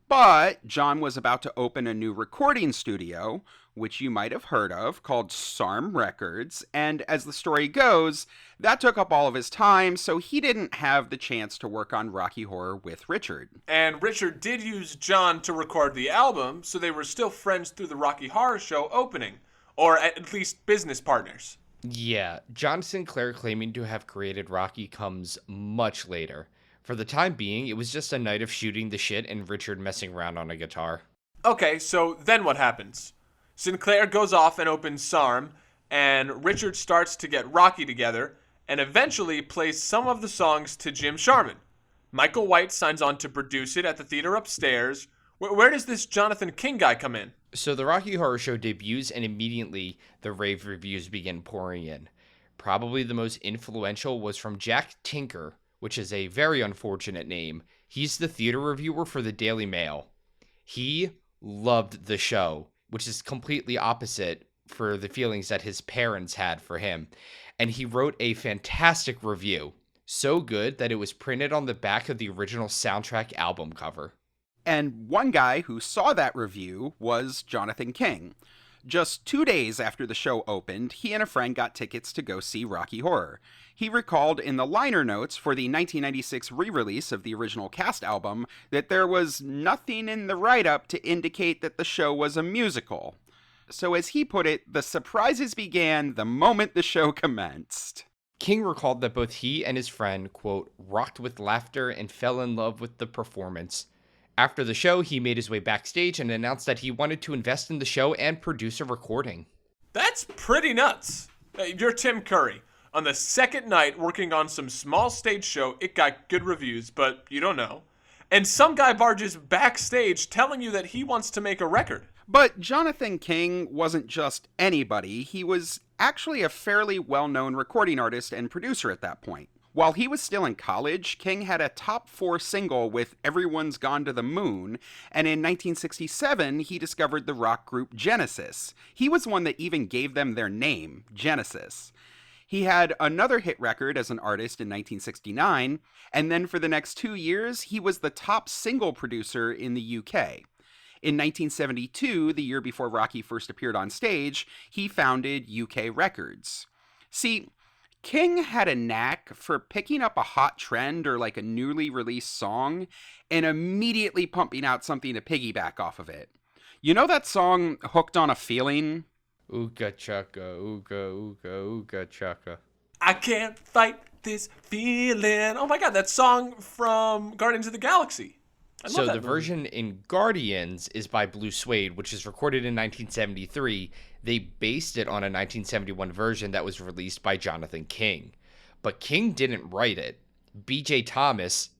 Speaker 3: But John was about to open a new recording studio, which you might have heard of, called SARM Records, and as the story goes, that took up all of his time, so he didn't have the chance to work on Rocky Horror with Richard.
Speaker 1: And Richard did use John to record the album, so they were still friends through the Rocky Horror Show opening, or at least business partners.
Speaker 2: Yeah, John Sinclair claiming to have created Rocky comes much later. For the time being, it was just a night of shooting the shit and Richard messing around on a guitar.
Speaker 1: Okay, so then what happens? Sinclair goes off and opens SARM, and Richard starts to get Rocky together, and eventually plays some of the songs to Jim Sharman. Michael White signs on to produce it at the theater upstairs. Where does this Jonathan King guy come in?
Speaker 2: So the Rocky Horror Show debuts, and immediately the rave reviews begin pouring in. Probably the most influential was from Jack Tinker, which is a very unfortunate name. He's the theater reviewer for the Daily Mail. He loved the show, which is completely opposite for the feelings that his parents had for him. And he wrote a fantastic review. So good that it was printed on the back of the original soundtrack album cover.
Speaker 3: And one guy who saw that review was Jonathan King. Just 2 days after the show opened, he and a friend got tickets to go see Rocky Horror. He recalled in the liner notes for the 1996 re-release of the original cast album that there was nothing in the write-up to indicate that the show was a musical. So as he put it, the surprises began the moment the show commenced.
Speaker 2: King recalled that both he and his friend, quote, rocked with laughter and fell in love with the performance. After the show, he made his way backstage and announced that he wanted to invest in the show and produce a recording.
Speaker 1: That's pretty nuts. You're Tim Curry. On the second night, working on some small stage show, it got good reviews, but you don't know. And some guy barges backstage telling you that he wants to make a record.
Speaker 3: But Jonathan King wasn't just anybody. He was actually a fairly well-known recording artist and producer at that point. While he was still in college, King had a top 4 single with Everyone's Gone to the Moon, and in 1967, he discovered the rock group Genesis. He was one that even gave them their name, Genesis. He had another hit record as an artist in 1969, and then for the next 2 years, he was the top single producer in the UK. In 1972, the year before Rocky first appeared on stage, he founded UK Records. See, King had a knack for picking up a hot trend or like a newly released song and immediately pumping out something to piggyback off of it. You know that song, Hooked on a Feeling?
Speaker 2: Ooga chaka, ooga, ooga, ooga chaka.
Speaker 1: I can't fight this feeling. Oh my god, that song from Guardians of the Galaxy.
Speaker 2: So the version in Guardians is by Blue Suede, which is recorded in 1973. They based it on a 1971 version that was released by Jonathan King. But King didn't write it. B.J. Thomas,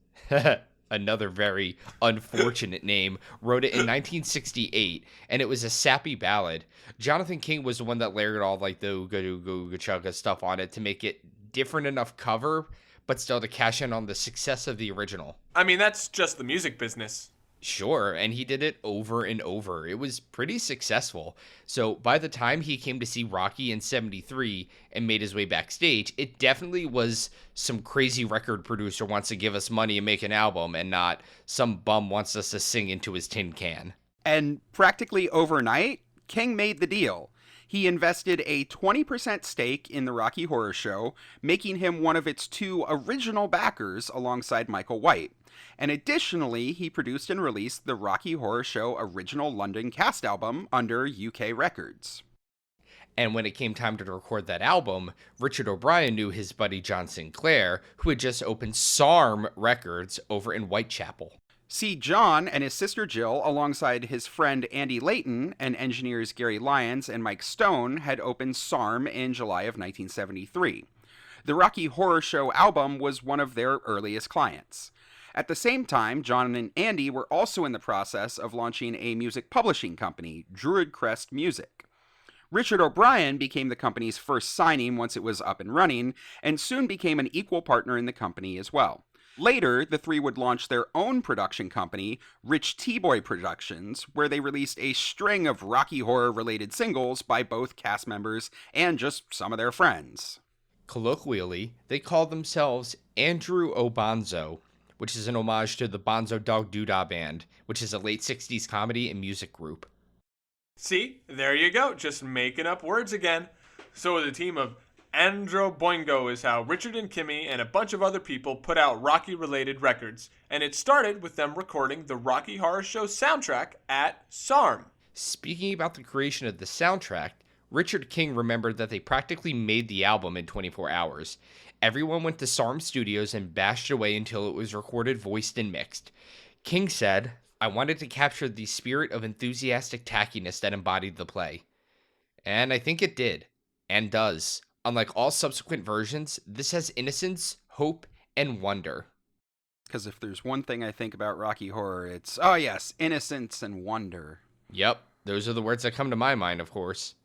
Speaker 2: another very unfortunate name, wrote it in 1968, and it was a sappy ballad. Jonathan King was the one that layered all like the ooga dooga ooga chugga stuff on it to make it different enough cover, but still to cash in on the success of the original.
Speaker 1: I mean, that's just the music business.
Speaker 2: Sure, and he did it over and over. It was pretty successful. So by the time he came to see Rocky in 73 and made his way backstage, it definitely was some crazy record producer wants to give us money and make an album, and not some bum wants us to sing into his tin can.
Speaker 3: And practically overnight, King made the deal. He invested a 20% stake in the Rocky Horror Show, making him one of its 2 original backers alongside Michael White. And additionally, he produced and released the Rocky Horror Show original London cast album under UK Records.
Speaker 2: And when it came time to record that album, Richard O'Brien knew his buddy John Sinclair, who had just opened SARM Records over in Whitechapel.
Speaker 3: See, John and his sister Jill, alongside his friend Andy Layton and engineers Gary Lyons and Mike Stone, had opened SARM in July of 1973. The Rocky Horror Show album was one of their earliest clients. At the same time, John and Andy were also in the process of launching a music publishing company, Druid Crest Music. Richard O'Brien became the company's first signing once it was up and running, and soon became an equal partner in the company as well. Later, the 3 would launch their own production company, Rich T-Boy Productions, where they released a string of Rocky Horror-related singles by both cast members and just some of their friends.
Speaker 2: Colloquially, they called themselves Andrew O'Bonzo, which is an homage to the Bonzo Dog Doodah Band, which is a late 60s comedy and music group.
Speaker 1: See, there you go, just making up words again. So the team of Andro Boingo is how Richard and Kimmy and a bunch of other people put out Rocky-related records, and it started with them recording the Rocky Horror Show soundtrack at SARM.
Speaker 2: Speaking about the creation of the soundtrack, Richard King remembered that they practically made the album in 24 hours. Everyone went to SARM Studios and bashed away until it was recorded, voiced, and mixed. King said, "I wanted to capture the spirit of enthusiastic tackiness that embodied the play." And I think it did, and does. Unlike all subsequent versions, this has innocence, hope, and wonder.
Speaker 3: Because if there's one thing I think about Rocky Horror, it's, oh yes, innocence and wonder.
Speaker 2: Yep, those are the words that come to my mind, of course.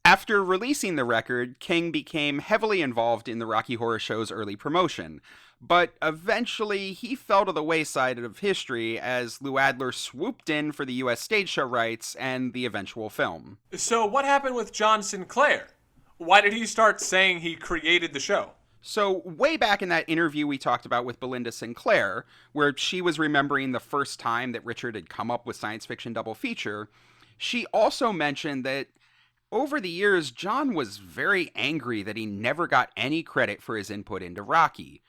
Speaker 3: After releasing the record, King became heavily involved in the Rocky Horror Show's early promotion, but eventually he fell to the wayside of history as Lou Adler swooped in for the US stage show rights and the eventual film.
Speaker 1: So what happened with John Sinclair? Why did he start saying he created the show?
Speaker 3: So way back in that interview we talked about with Belinda Sinclair, where she was remembering the first time that Richard had come up with science fiction double feature, she also mentioned that over the years, John was very angry that he never got any credit for his input into Rocky.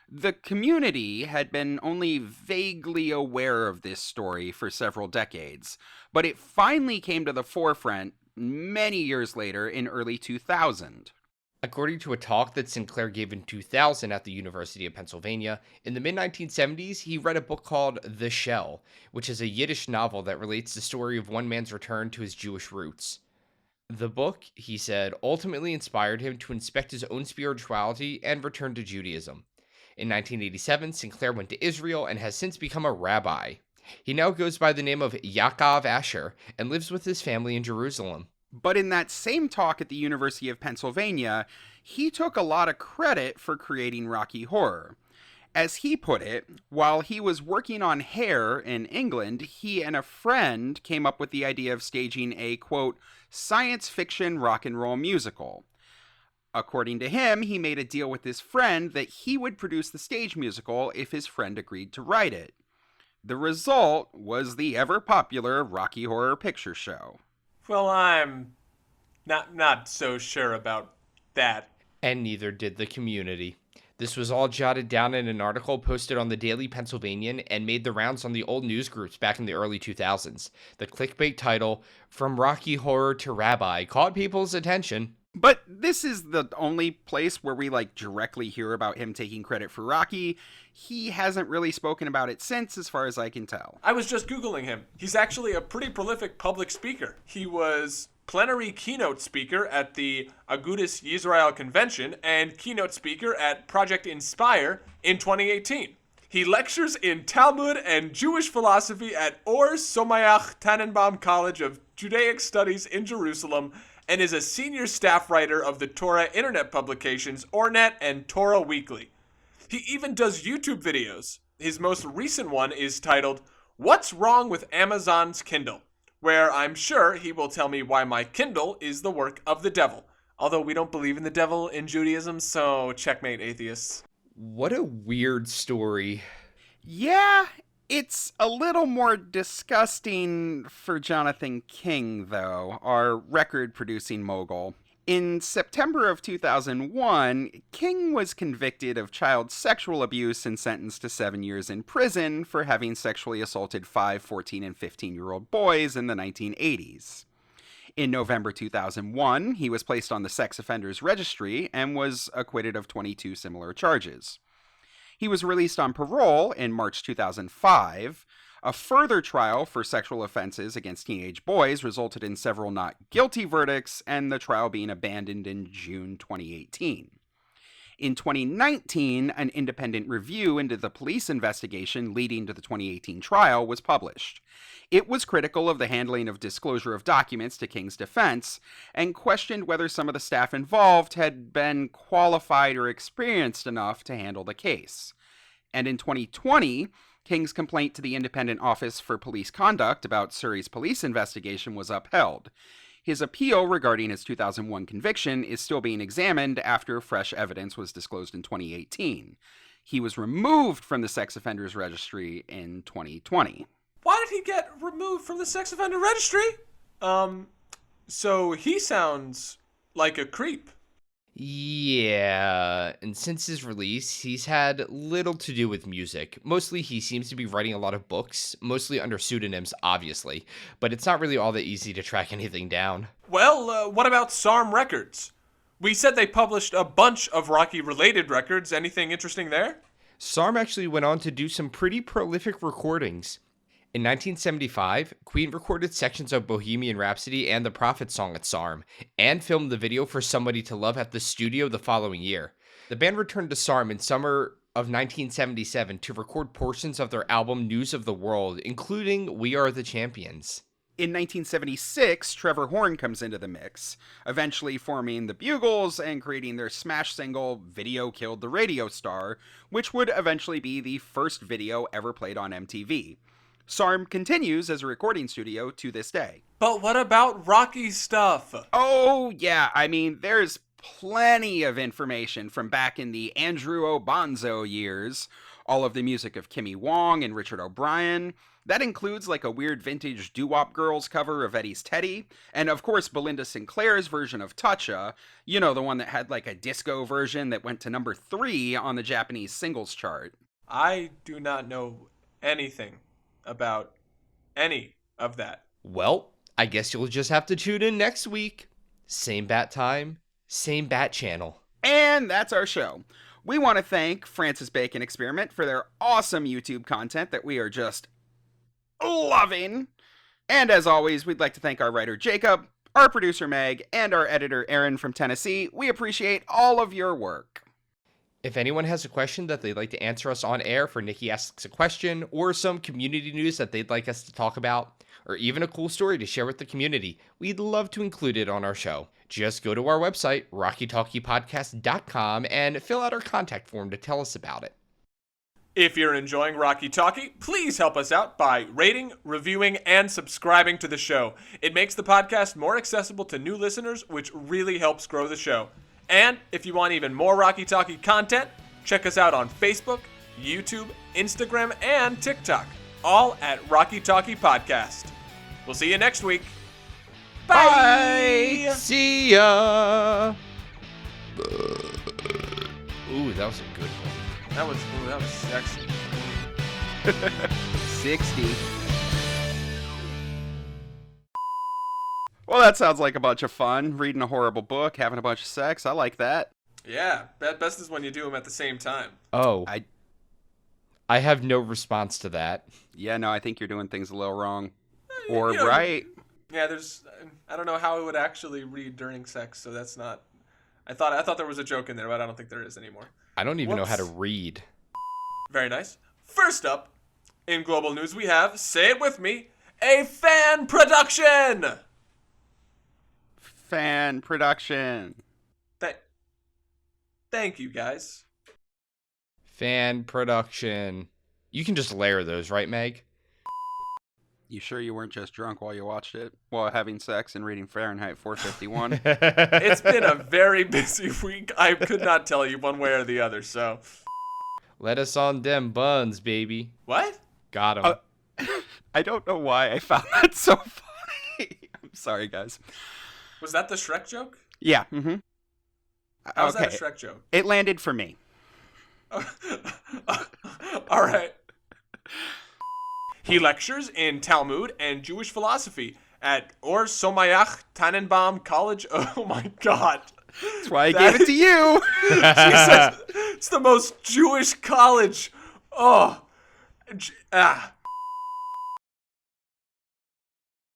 Speaker 3: The community had been only vaguely aware of this story for several decades, but it finally came to the forefront many years later in early 2000.
Speaker 2: According to a talk that Sinclair gave in 2000 at the University of Pennsylvania, in the mid-1970s, he read a book called The Shell, which is a Yiddish novel that relates the story of one man's return to his Jewish roots. The book, he said, ultimately inspired him to inspect his own spirituality and return to Judaism. In 1987, Sinclair went to Israel and has since become a rabbi. He now goes by the name of Yaakov Asher and lives with his family in Jerusalem.
Speaker 3: But in that same talk at the University of Pennsylvania, he took a lot of credit for creating Rocky Horror. As he put it, while he was working on Hair in England, he and a friend came up with the idea of staging a, quote, science fiction rock and roll musical. According to him, he made a deal with his friend that he would produce the stage musical if his friend agreed to write it. The result was the ever-popular Rocky Horror Picture Show.
Speaker 1: Well, I'm not so sure about that.
Speaker 2: And neither did the community. This was all jotted down in an article posted on the Daily Pennsylvanian and made the rounds on the old news groups back in the early 2000s. The clickbait title, From Rocky Horror to Rabbi, caught people's attention.
Speaker 3: But this is the only place where we directly hear about him taking credit for Rocky. He hasn't really spoken about it since, as far as I can tell.
Speaker 1: I was just Googling him. He's actually a pretty prolific public speaker. He was plenary keynote speaker at the Agudas Yisrael Convention and keynote speaker at Project Inspire in 2018. He lectures in Talmud and Jewish philosophy at Or Somayach Tannenbaum College of Judaic Studies in Jerusalem and is a senior staff writer of the Torah internet publications Ornet and Torah Weekly. He even does YouTube videos. His most recent one is titled, What's Wrong with Amazon's Kindle?, where I'm sure he will tell me why my Kindle is the work of the devil. Although we don't believe in the devil in Judaism, so checkmate, atheists.
Speaker 2: What a weird story.
Speaker 3: Yeah, it's a little more disgusting for Jonathan King, though, our record-producing mogul. In September of 2001, King was convicted of child sexual abuse and sentenced to 7 years in prison for having sexually assaulted 5, 14, and 15-year-old boys in the 1980s. In November 2001, he was placed on the sex offenders registry and was acquitted of 22 similar charges. He was released on parole in March 2005. A further trial for sexual offenses against teenage boys resulted in several not guilty verdicts, and the trial being abandoned in June 2018. In 2019, an independent review into the police investigation leading to the 2018 trial was published. It was critical of the handling of disclosure of documents to King's defense and questioned whether some of the staff involved had been qualified or experienced enough to handle the case. And in 2020, King's complaint to the Independent Office for Police Conduct about Surrey's police investigation was upheld. His appeal regarding his 2001 conviction is still being examined after fresh evidence was disclosed in 2018. He was removed from the sex offenders registry in 2020.
Speaker 1: Why did he get removed from the sex offender registry? So he sounds like a creep.
Speaker 2: Yeah, and since his release, he's had little to do with music. Mostly he seems to be writing a lot of books, mostly under pseudonyms, obviously, but it's not really all that easy to track anything down.
Speaker 1: Well, what about SARM Records? We said they published a bunch of Rocky-related records. Anything interesting there?
Speaker 2: SARM actually went on to do some pretty prolific recordings. In 1975, Queen recorded sections of Bohemian Rhapsody and the Prophet song at SARM, and filmed the video for Somebody to Love at the studio the following year. The band returned to SARM in summer of 1977 to record portions of their album News of the World, including We Are the Champions.
Speaker 3: In 1976, Trevor Horn comes into the mix, eventually forming the Bugles and creating their smash single, Video Killed the Radio Star, which would eventually be the first video ever played on MTV. SARM continues as a recording studio to this day.
Speaker 1: But what about Rocky stuff?
Speaker 3: Oh, yeah, I mean, there's plenty of information from back in the Andrew Obonzo years. All of the music of Kimmy Wong and Richard O'Brien. That includes like a weird vintage Doo-Wop Girls cover of Eddie's Teddy. And of course, Belinda Sinclair's version of Toucha. You know, the one that had like a disco version that went to number 3 on the Japanese singles chart.
Speaker 1: I do not know anything about any of that.
Speaker 2: Well, I guess you'll just have to tune in next week. Same bat time, same bat channel.
Speaker 3: And that's our show. We want to thank Francis Bacon Experiment for their awesome YouTube content that we are just loving. And as always, we'd like to thank our writer Jacob, our producer Meg, and our editor Aaron from Tennessee. We appreciate all of your work.
Speaker 2: If anyone has a question that they'd like to answer us on air for Nikki Asks a Question, or some community news that they'd like us to talk about, or even a cool story to share with the community, we'd love to include it on our show. Just go to our website, rockytalkiepodcast.com, and fill out our contact form to tell us about it.
Speaker 1: If you're enjoying Rocky Talkie, please help us out by rating, reviewing, and subscribing to the show. It makes the podcast more accessible to new listeners, which really helps grow the show. And if you want even more Rocky Talkie content, check us out on Facebook, YouTube, Instagram, and TikTok, all at Rocky Talkie Podcast. We'll see you next week. Bye!
Speaker 2: See ya! Ooh, that was a good one.
Speaker 1: That was sexy.
Speaker 3: 60. Well, that sounds like a bunch of fun. Reading a horrible book, having a bunch of sex. I like that.
Speaker 1: Yeah, best is when you do them at the same time.
Speaker 2: Oh. I have no response to that.
Speaker 3: Yeah, no, I think you're doing things a little wrong. Or right.
Speaker 1: Yeah, I don't know how it would actually read during sex, so that's not... I thought there was a joke in there, but I don't think there is anymore.
Speaker 2: I don't even know how to read.
Speaker 1: Very nice. First up, in global news, we have, say it with me, a fan production!
Speaker 3: Fan production.
Speaker 1: Thank you, guys.
Speaker 2: Fan production. You can just layer those, right, Meg?
Speaker 3: You sure you weren't just drunk while you watched it? While having sex and reading Fahrenheit 451?
Speaker 1: It's been a very busy week. I could not tell you one way or the other, so...
Speaker 2: Let us on them buns, baby.
Speaker 1: What?
Speaker 2: Got him.
Speaker 3: I don't know why I found that so funny. I'm sorry, guys.
Speaker 1: Was that the Shrek joke?
Speaker 3: Yeah. Mm-hmm.
Speaker 1: How was that a Shrek joke?
Speaker 3: It landed for me.
Speaker 1: All right. He lectures in Talmud and Jewish philosophy at Or Somayach Tannenbaum College. Oh my God.
Speaker 3: That's why I gave it to you.
Speaker 1: Jesus, it's the most Jewish college. Oh.